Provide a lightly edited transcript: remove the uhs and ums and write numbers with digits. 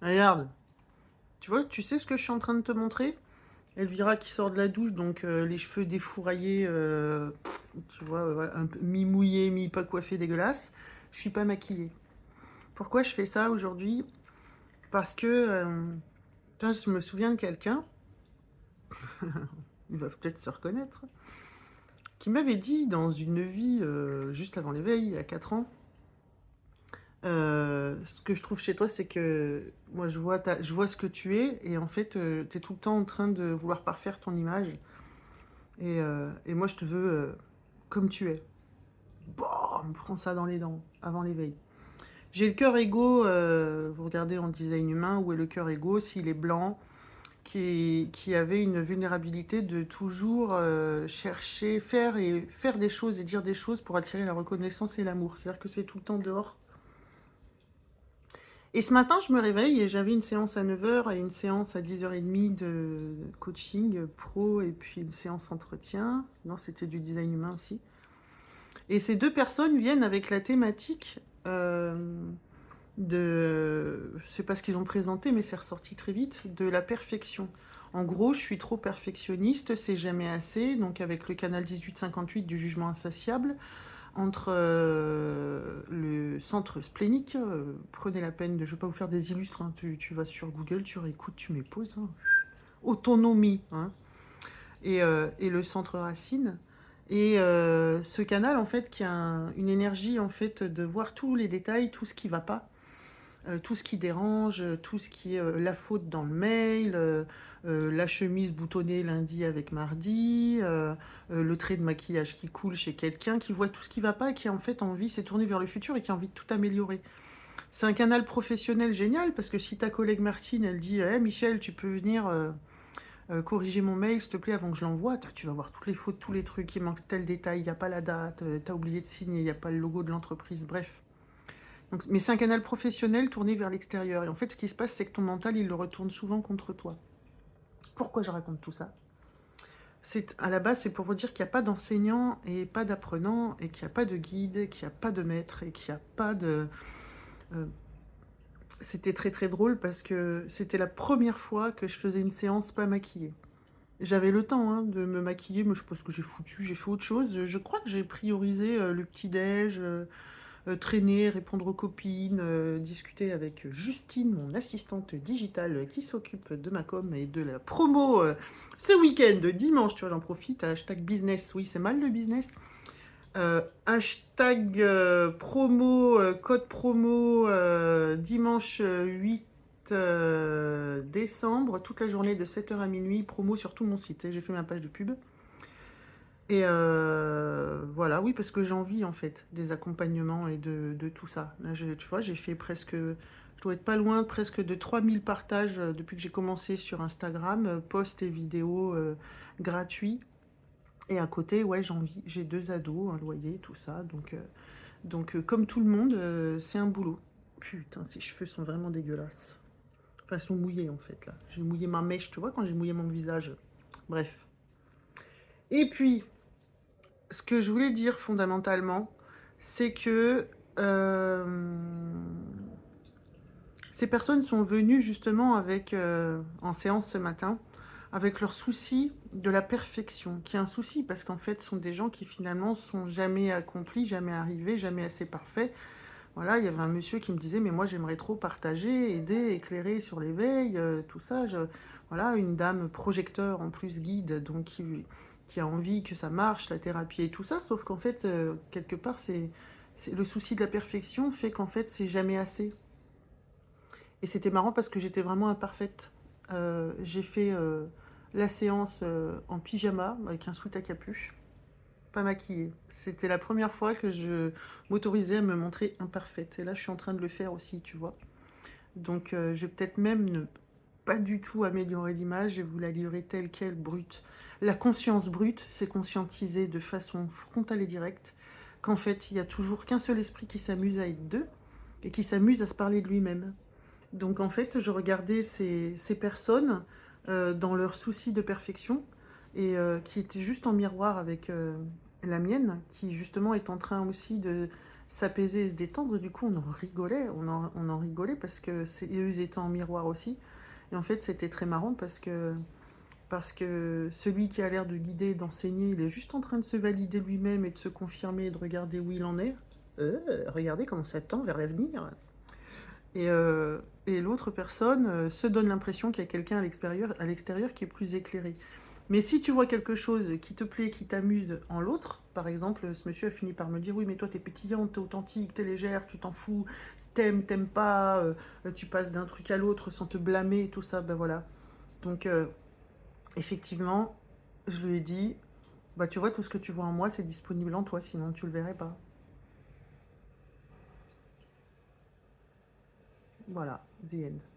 Regarde, tu vois, tu sais ce que je suis en train de te montrer? Elvira qui sort de la douche, donc les cheveux défouraillés, tu vois, voilà, un peu mi-mouillés, mi-pas coiffés, dégueulasse. Je suis pas maquillée. Pourquoi je fais ça aujourd'hui? Parce que, putain, je me souviens de quelqu'un, il va peut-être se reconnaître, qui m'avait dit dans une vie, juste avant l'éveil, il y a 4 ans, ce que je trouve chez toi, c'est que moi, je vois ce que tu es, et en fait, tu es tout le temps en train de vouloir parfaire ton image, et moi, je te veux comme tu es. Bam, prends ça dans les dents, avant l'éveil. J'ai le cœur égaux, vous regardez en design humain, où est le cœur égaux, s'il est blanc, qui avait une vulnérabilité de toujours chercher, faire des choses et dire des choses pour attirer la reconnaissance et l'amour. C'est-à-dire que c'est tout le temps dehors. Et ce matin, je me réveille et j'avais une séance à 9 h et une séance à 10 h 30 de coaching pro et puis une séance entretien. Non, c'était du design humain aussi. Et ces deux personnes viennent avec la thématique c'est pas ce qu'ils ont présenté, mais c'est ressorti très vite, de la perfection. En gros, je suis trop perfectionniste, c'est jamais assez. Donc avec le canal 1858 du jugement insatiable, entre le centre splénique, prenez la peine de, je vais pas vous faire des illustres, hein, tu vas sur Google, tu réécoutes, tu mets pause, hein. Autonomie, hein, et le centre racine. Et ce canal, en fait, qui a une énergie, en fait, de voir tous les détails, tout ce qui va pas, tout ce qui dérange, tout ce qui est la faute dans le mail, la chemise boutonnée lundi avec mardi, le trait de maquillage qui coule chez quelqu'un, qui voit tout ce qui va pas et qui en fait envie, s'est tourné vers le futur et qui a envie de tout améliorer. C'est un canal professionnel génial parce que si ta collègue Martine, elle dit hey, Michel, tu peux venir corriger mon mail, s'il te plaît, avant que je l'envoie, tu vas voir toutes les fautes, tous les trucs, il manque tel détail, il n'y a pas la date, tu as oublié de signer, il n'y a pas le logo de l'entreprise, bref. Donc, mais c'est un canal professionnel tourné vers l'extérieur. Et en fait, ce qui se passe, c'est que ton mental, il le retourne souvent contre toi. Pourquoi je raconte tout ça? À la base, c'est pour vous dire qu'il n'y a pas d'enseignant et pas d'apprenant, et qu'il n'y a pas de guide, qu'il n'y a pas de maître, et qu'il n'y a pas de... euh, C'était très très drôle parce que c'était la première fois que je faisais une séance pas maquillée. J'avais le temps hein, de me maquiller, mais je pense que j'ai foutu, j'ai fait autre chose. Je crois que j'ai priorisé le petit-déj, traîner, répondre aux copines, discuter avec Justine, mon assistante digitale qui s'occupe de ma com et de la promo ce week-end, dimanche, tu vois, j'en profite, hashtag business, oui, c'est mal le business. Hashtag promo, code promo, dimanche 8 décembre, toute la journée de 7 h à minuit, promo sur tout mon site. J'ai fait ma page de pub. Et voilà, oui, parce que j'ai envie, en fait, des accompagnements et de tout ça. Là, tu vois, j'ai fait presque... Je dois être pas loin, presque de 3000 partages depuis que j'ai commencé sur Instagram, posts et vidéos gratuits. Et à côté, ouais, j'ai 2 ados, un loyer, tout ça. Donc comme tout le monde, c'est un boulot. Putain, ces cheveux sont vraiment dégueulasses. Enfin, ils sont mouillés, en fait, là. J'ai mouillé ma mèche, tu vois, quand j'ai mouillé mon visage. Bref. Et puis, ce que je voulais dire fondamentalement, c'est que ces personnes sont venues justement avec, en séance ce matin, avec leur souci de la perfection, qui est un souci parce qu'en fait, ce sont des gens qui finalement sont jamais accomplis, jamais arrivés, jamais assez parfaits. Voilà, il y avait un monsieur qui me disait, mais moi j'aimerais trop partager, aider, éclairer sur l'éveil, tout ça. Voilà, une dame projecteur en plus guide, donc qui a envie que ça marche, la thérapie et tout ça, sauf qu'en fait, quelque part, le souci de la perfection fait qu'en fait, c'est jamais assez. Et c'était marrant parce que j'étais vraiment imparfaite. J'ai fait la séance en pyjama, avec un sweat à capuche, pas maquillée. C'était la première fois que je m'autorisais à me montrer imparfaite. Et là, je suis en train de le faire aussi, tu vois. Donc, je vais peut-être même ne pas du tout améliorer l'image et vous la livrer telle qu'elle, brute. La conscience brute, c'est conscientiser de façon frontale et directe qu'en fait, il n'y a toujours qu'un seul esprit qui s'amuse à être deux et qui s'amuse à se parler de lui-même. Donc en fait, je regardais ces personnes dans leur souci de perfection et qui étaient juste en miroir avec la mienne, qui justement est en train aussi s'apaiser et se détendre. Du coup, on en rigolait, on en rigolait parce que eux, ils étaient en miroir aussi. Et en fait, c'était très marrant parce que celui qui a l'air de guider, d'enseigner, il est juste en train de se valider lui-même et de se confirmer et de regarder où il en est. Regardez comment ça tend vers l'avenir. Et, euh, et l'autre personne se donne l'impression qu'il y a quelqu'un à l'extérieur qui est plus éclairé. Mais si tu vois quelque chose qui te plaît, qui t'amuse en l'autre, par exemple, ce monsieur a fini par me dire: oui, mais toi, t'es pétillante, t'es authentique, t'es légère, tu t'en fous, t'aimes pas, tu passes d'un truc à l'autre sans te blâmer, tout ça, ben voilà. Donc, effectivement, je lui ai dit: bah, tu vois, tout ce que tu vois en moi, c'est disponible en toi, sinon tu le verrais pas. Voilà, the end.